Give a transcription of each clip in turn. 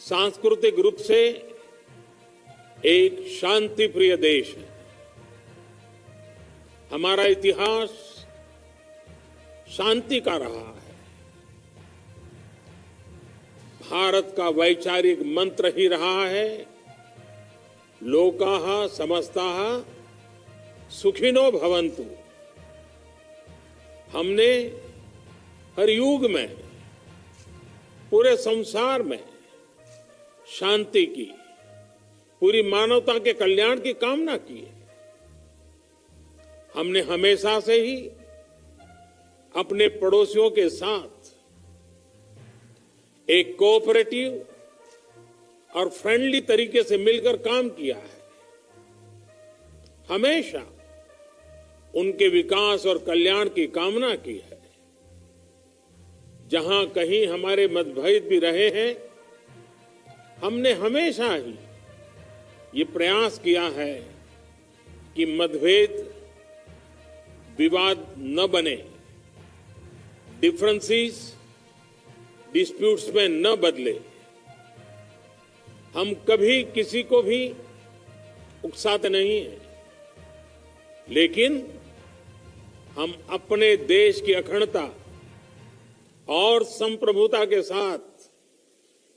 सांस्कृतिक रूप से एक शांति प्रिय देश है। हमारा इतिहास शांति का रहा है। भारत का वैचारिक मंत्र ही रहा है, लोकाः समस्ताः सुखिनो भवन्तु। हमने हर युग में, पूरे संसार में शांति की, पूरी मानवता के कल्याण की कामना की है। हमने हमेशा से ही अपने पड़ोसियों के साथ एक कोऑपरेटिव और फ्रेंडली तरीके से मिलकर काम किया है। हमेशा उनके विकास और कल्याण की कामना की है। जहां कहीं हमारे मतभेद भी रहे हैं, हमने हमेशा ही ये प्रयास किया है कि मतभेद विवाद न बने, डिफरेंसेस डिस्प्यूट्स में न बदले। हम कभी किसी को भी उकसाते नहीं हैं, लेकिन हम अपने देश की अखंडता और संप्रभुता के साथ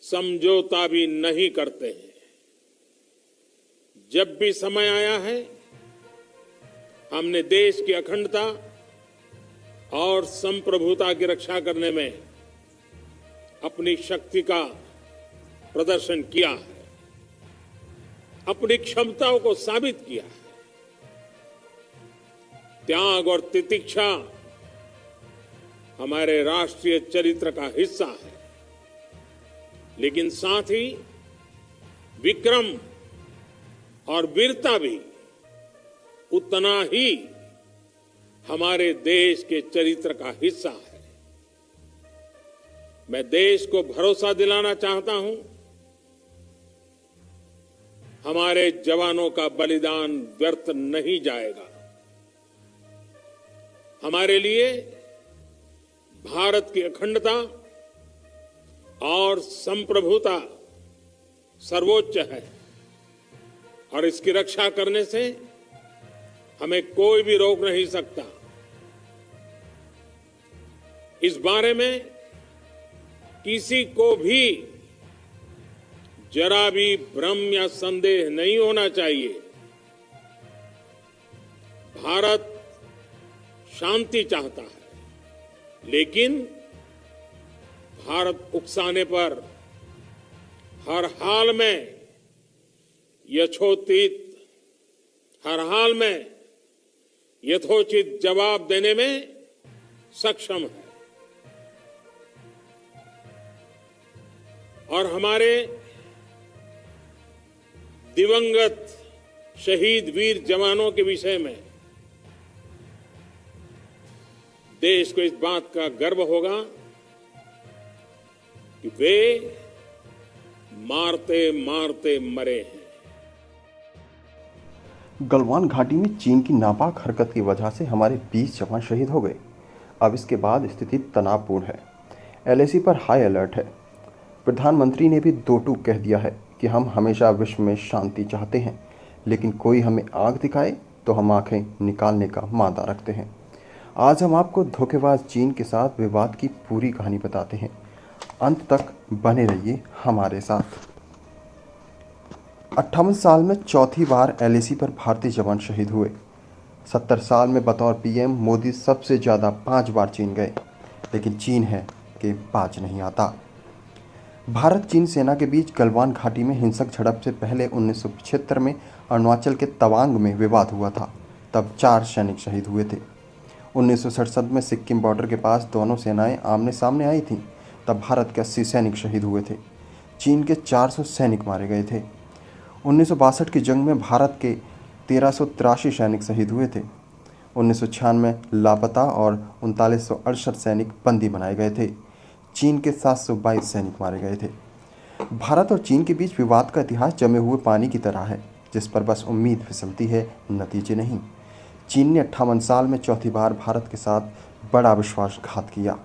समझौता भी नहीं करते हैं। जब भी समय आया है, हमने देश की अखंडता और संप्रभुता की रक्षा करने में अपनी शक्ति का प्रदर्शन किया है, अपनी क्षमताओं को साबित किया है। त्याग और तितिक्षा हमारे राष्ट्रीय चरित्र का हिस्सा है, लेकिन साथ ही विक्रम और वीरता भी उतना ही हमारे देश के चरित्र का हिस्सा है। मैं देश को भरोसा दिलाना चाहता हूं, हमारे जवानों का बलिदान व्यर्थ नहीं जाएगा। हमारे लिए भारत की अखंडता और संप्रभुता सर्वोच्च है, और इसकी रक्षा करने से हमें कोई भी रोक नहीं सकता। इस बारे में किसी को भी जरा भी भ्रम या संदेह नहीं होना चाहिए। भारत शांति चाहता है, लेकिन भारत उकसाने पर हर हाल में हर हाल में यथोचित जवाब देने में सक्षम है। और हमारे दिवंगत शहीद वीर जवानों के विषय में देश को इस बात का गर्व होगा कि वे मारते मारते मरे हैं। गलवान घाटी में चीन की नापाक हरकत की वजह से हमारे 20 जवान शहीद हो गए। अब इसके बाद स्थिति तनावपूर्ण है। एलएसी पर हाई अलर्ट है। प्रधानमंत्री ने भी दो टूक कह दिया है कि हम हमेशा विश्व में शांति चाहते हैं, लेकिन कोई हमें आग दिखाए तो हम आंखें निकालने का मादा रखते हैं। आज हम आपको धोखेबाज चीन के साथ विवाद की पूरी कहानी बताते हैं। अंत तक बने रहिए हमारे साथ। 58 साल में चौथी बार एलएसी पर भारतीय जवान शहीद हुए। 70 साल में बतौर पीएम मोदी सबसे ज़्यादा 5 बार चीन गए, लेकिन चीन है कि बाज नहीं आता। भारत चीन सेना के बीच गलवान घाटी में हिंसक झड़प से पहले 1975 में अरुणाचल के तवांग में विवाद हुआ था। तब 4 सैनिक शहीद हुए थे। 1967 में सिक्किम बॉर्डर के पास दोनों सेनाएं आमने सामने आई थीं। तब भारत के 80 सैनिक शहीद हुए थे। चीन के 400 सैनिक मारे गए थे। 1962 की जंग में भारत के 1383 सैनिक शहीद हुए थे। 1996 में लापता और 3968 सैनिक बंदी बनाए गए थे। चीन के 722 सैनिक मारे गए थे। भारत और चीन के बीच विवाद का इतिहास जमे हुए पानी की तरह है, जिस पर बस उम्मीद फिसलती है, नतीजे नहीं। चीन ने 58 साल में चौथी बार भारत के साथ बड़ा विश्वासघात किया।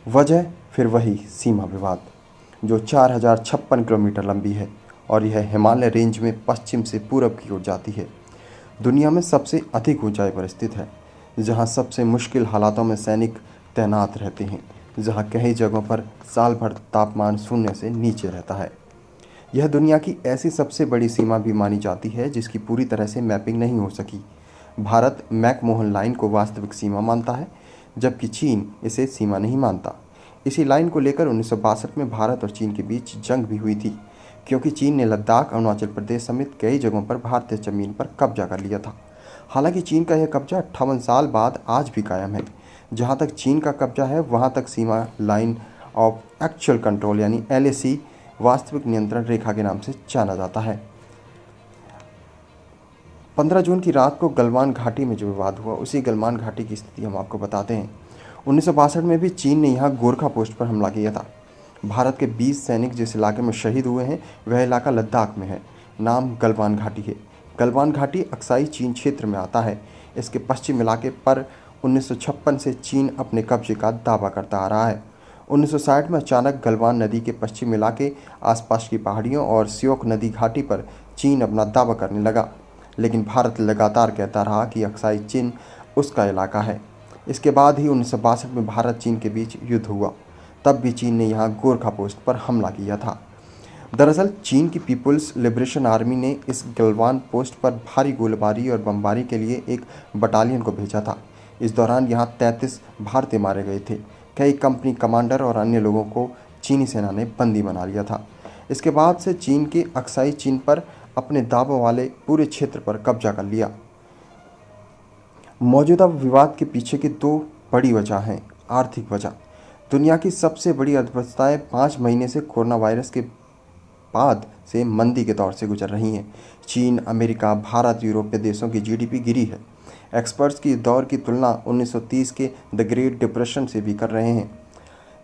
वजह फिर वही सीमा विवाद। जो 4056 किलोमीटर लंबी है और यह हिमालय रेंज में पश्चिम से पूरब की ओर जाती है। दुनिया में सबसे अधिक ऊंचाई पर स्थित है, जहां सबसे मुश्किल हालातों में सैनिक तैनात रहते हैं, जहां कई जगहों पर साल भर तापमान शून्य से नीचे रहता है। यह दुनिया की ऐसी सबसे बड़ी सीमा भी मानी जाती है जिसकी पूरी तरह से मैपिंग नहीं हो सकी। भारत मैकमोहन लाइन को वास्तविक सीमा मानता है, जबकि चीन इसे सीमा नहीं मानता। इसी लाइन को लेकर 1962 में भारत और चीन के बीच जंग भी हुई थी, क्योंकि चीन ने लद्दाख, अरुणाचल प्रदेश समेत कई जगहों पर भारतीय ज़मीन पर कब्जा कर लिया था। हालांकि चीन का यह कब्जा 58 साल बाद आज भी कायम है। जहां तक चीन का कब्जा है, वहां तक सीमा लाइन ऑफ एक्चुअल कंट्रोल यानी LAC वास्तविक नियंत्रण रेखा के नाम से जाना जाता है। 15 जून की रात को गलवान घाटी में जो विवाद हुआ, उसी गलवान घाटी की स्थिति हम आपको बताते हैं। 1962 में भी चीन ने यहाँ गोरखा पोस्ट पर हमला किया था। भारत के 20 सैनिक जिस इलाके में शहीद हुए हैं, वह इलाका लद्दाख में है। नाम गलवान घाटी है। गलवान घाटी अक्साई चीन क्षेत्र में आता है। इसके पश्चिम इलाके पर 1956 से चीन अपने कब्जे का दावा करता आ रहा है। 1960 में अचानक गलवान नदी के पश्चिम इलाके, आसपास की पहाड़ियों और स्योक नदी घाटी पर चीन अपना दावा करने लगा, लेकिन भारत लगातार कहता रहा कि अक्साई चीन उसका इलाका है। इसके बाद ही 1962 में भारत चीन के बीच युद्ध हुआ। तब भी चीन ने यहाँ गोरखा पोस्ट पर हमला किया था। दरअसल चीन की पीपुल्स लिबरेशन आर्मी ने इस गलवान पोस्ट पर भारी गोलीबारी और बमबारी के लिए एक बटालियन को भेजा था। इस दौरान यहाँ 33 भारतीय मारे गए थे। कई कंपनी कमांडर और अन्य लोगों को चीनी सेना ने बंदी बना लिया था। इसके बाद से चीन के अक्साई चीन पर अपने दावों वाले पूरे क्षेत्र पर कब्जा कर लिया। मौजूदा विवाद के पीछे की दो बड़ी वजह हैं। आर्थिक वजह, दुनिया की सबसे बड़ी अर्थव्यवस्थाएं 5 महीने से कोरोना वायरस के बाद से मंदी के दौर से गुजर रही हैं। चीन, अमेरिका, भारत, यूरोपीय देशों की GDP गिरी है। एक्सपर्ट्स की दौर की तुलना 1930 के द ग्रेट डिप्रेशन से भी कर रहे हैं।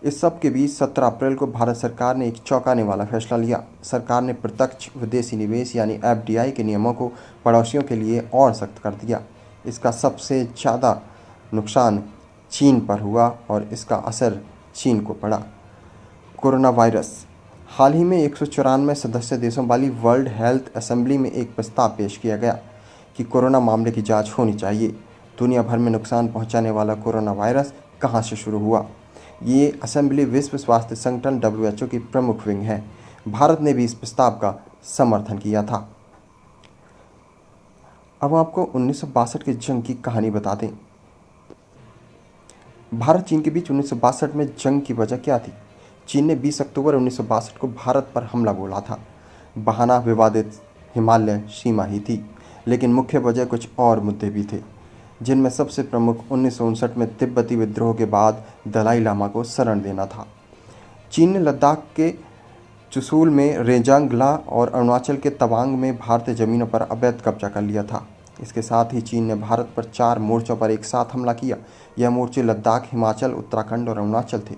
इस सब के बीच 17 अप्रैल को भारत सरकार ने एक चौंकाने वाला फैसला लिया। सरकार ने प्रत्यक्ष विदेशी निवेश यानी FDI के नियमों को पड़ोसियों के लिए और सख्त कर दिया। इसका सबसे ज़्यादा नुकसान चीन पर हुआ और इसका असर चीन को पड़ा। कोरोना वायरस, हाल ही में 194 सदस्य देशों वाली वर्ल्ड हेल्थ असेंबली में एक प्रस्ताव पेश किया गया कि कोरोना मामले की जांच होनी चाहिए। दुनिया भर में नुकसान पहुंचाने वाला कोरोना वायरस कहां से शुरू हुआ? ये असेंबली विश्व स्वास्थ्य संगठन WHO की प्रमुख विंग है। भारत ने भी इस प्रस्ताव का समर्थन किया था। अब आपको 1962 की जंग की कहानी बता दें। भारत चीन के बीच 1962 में जंग की वजह क्या थी? चीन ने 20 अक्टूबर 1962 को भारत पर हमला बोला था। बहाना विवादित हिमालय सीमा ही थी, लेकिन मुख्य वजह कुछ और मुद्दे भी थे, जिनमें सबसे प्रमुख 1959 में तिब्बती विद्रोह के बाद दलाई लामा को शरण देना था। चीन ने लद्दाख के चुशूल में रेजांगला और अरुणाचल के तवांग में भारतीय ज़मीनों पर अवैध कब्जा कर लिया था। इसके साथ ही चीन ने भारत पर 4 मोर्चों पर एक साथ हमला किया। यह मोर्चे लद्दाख, हिमाचल, उत्तराखंड और अरुणाचल थे।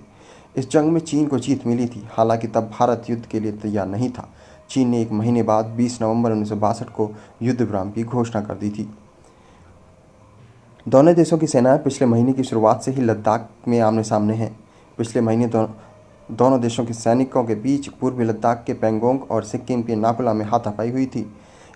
इस जंग में चीन को जीत मिली थी। हालांकि तब भारत युद्ध के लिए तैयार नहीं था। चीन ने 1 महीने बाद 20 नवंबर 1962 को युद्ध विराम की घोषणा कर दी थी। दोनों देशों की सेनाएं पिछले महीने की शुरुआत से ही लद्दाख में आमने सामने हैं। पिछले महीने दोनों देशों के सैनिकों के बीच पूर्वी लद्दाख के पेंगोंग और सिक्किम के नाकुला में हाथापाई हुई थी।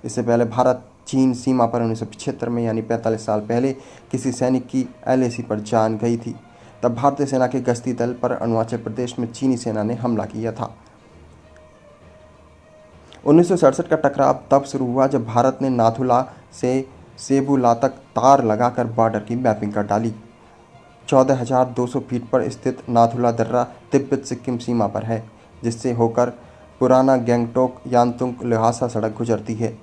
इससे पहले भारत चीन सीमा पर 1975 में यानी 45 साल पहले किसी सैनिक की LAC पर जान गई थी। तब भारतीय सेना के गश्ती दल पर अरुणाचल प्रदेश में चीनी सेना ने हमला किया था। 1967 का टकराव तब शुरू हुआ जब भारत ने नाथुला से सेबुला तक तार लगाकर बॉर्डर की मैपिंग कर डाली। 14,200 फीट पर स्थित नाथुला दर्रा तिब्बत सिक्किम सीमा पर है, जिससे होकर पुराना गैंगटोक यांतुंग ल्हासा सड़क गुजरती है।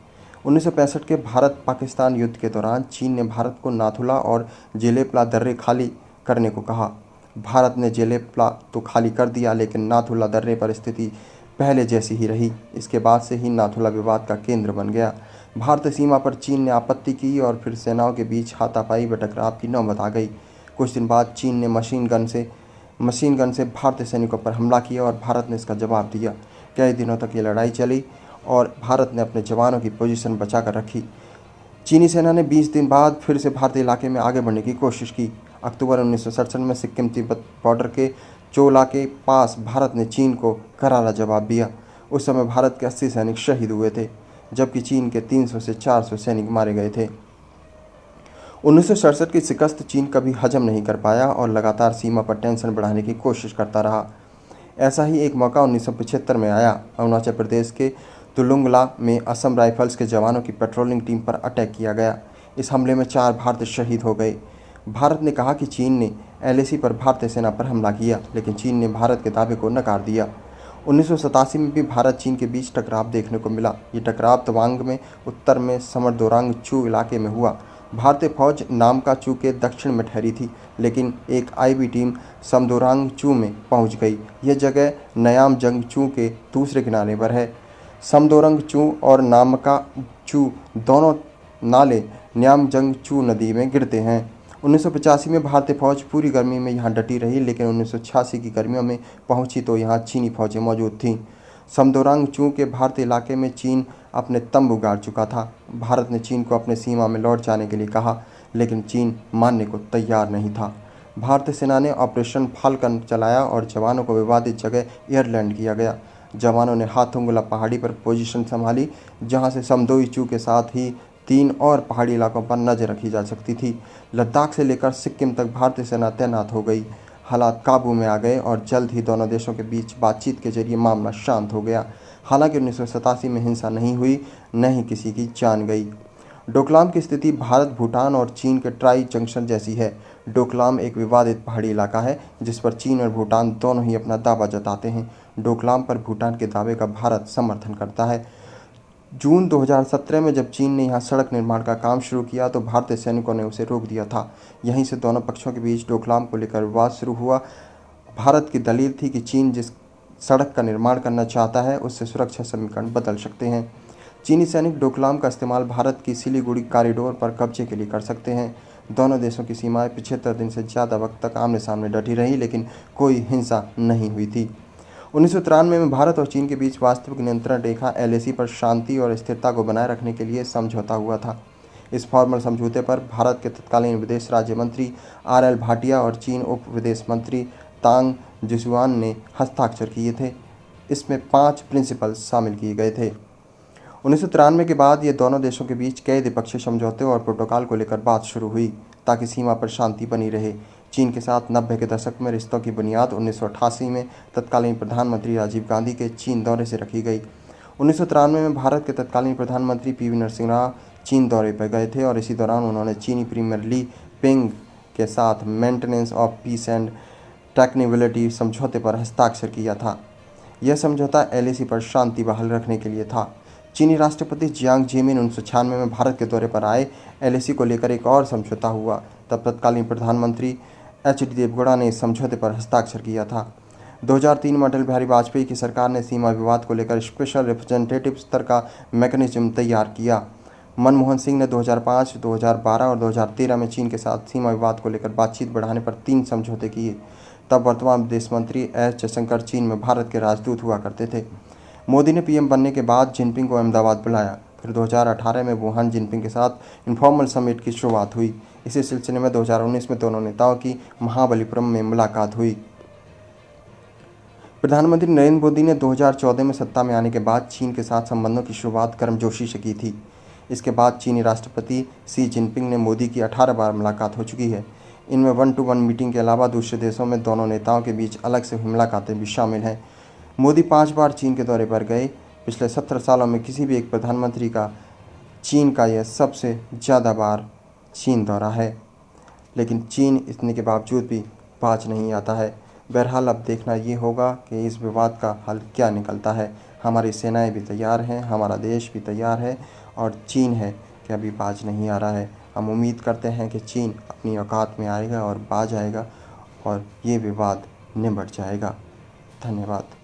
1965 के भारत पाकिस्तान युद्ध के दौरान चीन ने भारत को नाथुला और जेलेपला दर्रे खाली करने को कहा। भारत ने जेलेपला तो खाली कर दिया, लेकिन नाथुला दर्रे पर स्थिति पहले जैसी ही रही। इसके बाद से ही नाथुला विवाद का केंद्र बन गया। भारतीय सीमा पर चीन ने आपत्ति की और फिर सेनाओं के बीच हाथापाई व टकराव की नौबत आ गई। कुछ दिन बाद चीन ने मशीन गन से भारतीय सैनिकों पर हमला किया और भारत ने इसका जवाब दिया। कई दिनों तक ये लड़ाई चली और भारत ने अपने जवानों की पोजीशन बचा कर रखी। चीनी सेना ने 20 दिन बाद फिर से भारतीय इलाके में आगे बढ़ने की कोशिश की। अक्टूबर 1967 में सिक्किम तिब्बत बॉर्डर के चोला के पास भारत ने चीन को करारा जवाब दिया। उस समय भारत के 80 सैनिक शहीद हुए थे, जबकि चीन के 300 से 400 सैनिक मारे गए थे। 1967 की शिकस्त चीन कभी हजम नहीं कर पाया और लगातार सीमा पर टेंशन बढ़ाने की कोशिश करता रहा। ऐसा ही एक मौका 1975 में आया। अरुणाचल प्रदेश के तुलुंगला में असम राइफल्स के जवानों की पेट्रोलिंग टीम पर अटैक किया गया। इस हमले में 4 भारतीय शहीद हो गए। भारत ने कहा कि चीन ने LAC पर भारतीय सेना पर हमला किया, लेकिन चीन ने भारत के दावे को नकार दिया। 1987 में भी भारत चीन के बीच टकराव देखने को मिला। ये टकराव तवांग में उत्तर में समरदोरांग चू इलाके में हुआ। भारतीय फौज नामका चू के दक्षिण में ठहरी थी, लेकिन एक IB टीम समदोरांग चू में पहुंच गई। यह जगह नयामजंग चू के दूसरे किनारे पर है। समदोरंग चू और नामका चू दोनों नाले न्यामजंग चू नदी में गिरते हैं। 1985 में भारतीय फौज पूरी गर्मी में यहाँ डटी रही, लेकिन 1986 की गर्मियों में पहुंची तो यहाँ चीनी फौजें मौजूद थीं। समदोरांग चू के भारतीय इलाके में चीन अपने तंबू गाड़ चुका था। भारत ने चीन को अपने सीमा में लौट जाने के लिए कहा, लेकिन चीन मानने को तैयार नहीं था। भारतीय सेना ने ऑपरेशन फाल्कन चलाया और जवानों को विवादित जगह एयरलैंड किया गया। जवानों ने हाथोंगला पहाड़ी पर पोजीशन संभाली, जहां से समदोई चू के साथ ही 3 और पहाड़ी इलाकों पर नजर रखी जा सकती थी। लद्दाख से लेकर सिक्किम तक भारतीय सेना तैनात हो गई। हालात काबू में आ गए और जल्द ही दोनों देशों के बीच बातचीत के जरिए मामला शांत हो गया। हालांकि 1987 में हिंसा नहीं हुई, न ही किसी की जान गई। डोकलाम की स्थिति भारत, भूटान और चीन के ट्राई जंक्शन जैसी है। डोकलाम एक विवादित पहाड़ी इलाका है, जिस पर चीन और भूटान दोनों ही अपना दावा जताते हैं। डोकलाम पर भूटान के दावे का भारत समर्थन करता है। जून 2017 में जब चीन ने यहाँ सड़क निर्माण का काम शुरू किया तो भारतीय सैनिकों ने उसे रोक दिया था। यहीं से दोनों पक्षों के बीच डोकलाम को लेकर विवाद शुरू हुआ। भारत की दलील थी कि चीन जिस सड़क का निर्माण करना चाहता है, उससे सुरक्षा समीकरण बदल सकते हैं। चीनी सैनिक डोकलाम का इस्तेमाल भारत की सिलीगुड़ी कॉरिडोर पर कब्जे के लिए कर सकते हैं। दोनों देशों की सीमाएं 75 दिन से ज़्यादा वक्त तक आमने सामने डटी रही, लेकिन कोई हिंसा नहीं हुई थी। 1993 में भारत और चीन के बीच वास्तविक नियंत्रण रेखा LAC पर शांति और स्थिरता को बनाए रखने के लिए समझौता हुआ था। इस फॉर्मल समझौते पर भारत के तत्कालीन विदेश राज्य मंत्री RL भाटिया और चीन उप विदेश मंत्री तांग जिसुआन ने हस्ताक्षर किए थे। इसमें 5 प्रिंसिपल्स शामिल किए गए थे। 1993 के बाद ये दोनों देशों के बीच कई द्विपक्षीय समझौते और प्रोटोकॉल को लेकर बात शुरू हुई, ताकि सीमा पर शांति बनी रहे। चीन के साथ 90 के दशक में रिश्तों की बुनियाद 1988 में तत्कालीन प्रधानमंत्री राजीव गांधी के चीन दौरे से रखी गई। 1993 में भारत के तत्कालीन प्रधानमंत्री PV नरसिम्हा राव चीन दौरे पर गए थे और इसी दौरान उन्होंने चीनी प्रीमियर ली पेंग के साथ मेंटेनेंस ऑफ पीस एंड टेक्निबिलिटी समझौते पर हस्ताक्षर किया था। यह समझौता LAC पर शांति बहाल रखने के लिए था। चीनी राष्ट्रपति जियांग जेमिन 1996 में भारत के दौरे पर आए। LAC को लेकर एक और समझौता हुआ। तब तत्कालीन प्रधानमंत्री HD देवगौड़ा ने इस समझौते पर हस्ताक्षर किया था। 2003 में अटल बिहारी वाजपेयी की सरकार ने सीमा विवाद को लेकर स्पेशल रिप्रेजेंटेटिव स्तर का मैकेनिज्म तैयार किया। मनमोहन सिंह ने 2005, 2012 और 2013 में चीन के साथ सीमा विवाद को लेकर बातचीत बढ़ाने पर 3 समझौते किए। तब वर्तमान विदेश मंत्री S जयशंकर चीन में भारत के राजदूत हुआ करते थे। मोदी ने PM बनने के बाद जिनपिंग को अहमदाबाद बुलाया। फिर 2018 में वुहान जिनपिंग के साथ इनफॉर्मल समिट की शुरुआत हुई। इसी सिलसिले में 2019 में दोनों नेताओं की महाबलीपुरम में मुलाकात हुई। प्रधानमंत्री नरेंद्र मोदी ने 2014 में सत्ता में आने के बाद चीन के साथ संबंधों की शुरुआत गर्मजोशी से की थी। इसके बाद चीनी राष्ट्रपति शी जिनपिंग ने मोदी की 18 बार मुलाकात हो चुकी है। इनमें 1-to-1 मीटिंग के अलावा दूसरे देशों में दोनों नेताओं के बीच अलग से हुई मुलाकातें भी शामिल हैं। मोदी 5 बार चीन के दौरे पर गए। पिछले 17 सालों में किसी भी एक प्रधानमंत्री का चीन का यह सबसे ज़्यादा बार चीन दौरा है, लेकिन चीन इतने के बावजूद भी बाज नहीं आता है। बहरहाल अब देखना ये होगा कि इस विवाद का हल क्या निकलता है। हमारी सेनाएं भी तैयार हैं, हमारा देश भी तैयार है और चीन है कि अभी बाज नहीं आ रहा है। हम उम्मीद करते हैं कि चीन अपनी औकात में आएगा और बाज आएगा और ये विवाद निबट जाएगा। धन्यवाद।